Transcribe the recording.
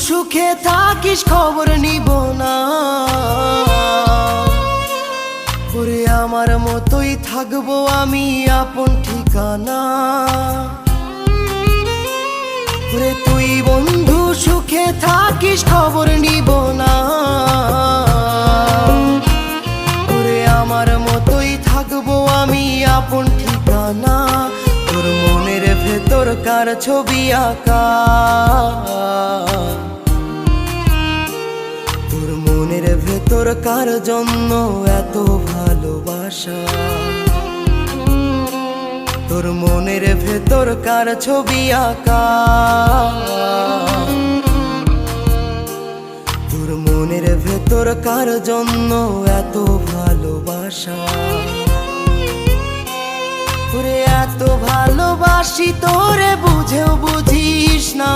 সুখে থাকিস খবর নিব না, ওরে আমার মতোই থাকবো আমি আপন ঠিকানা। ওরে তুই বন্ধু সুখে থাকিস খবর নিব না, ওরে আমার মতোই থাকবো আমি আপন ঠিকানা। তোর মনের ভেতর কার ছবি আঁকা, তোর মনের ভেতর কার জন্য এত ভালোবাসা, তোর মনের ভেতর কার ছবি আঁকা, তোর মনের ভেতর কার জন্য এত ভালোবাসা। তোরে এত ভালোবাসি তোরে বুঝেও বুঝিস না।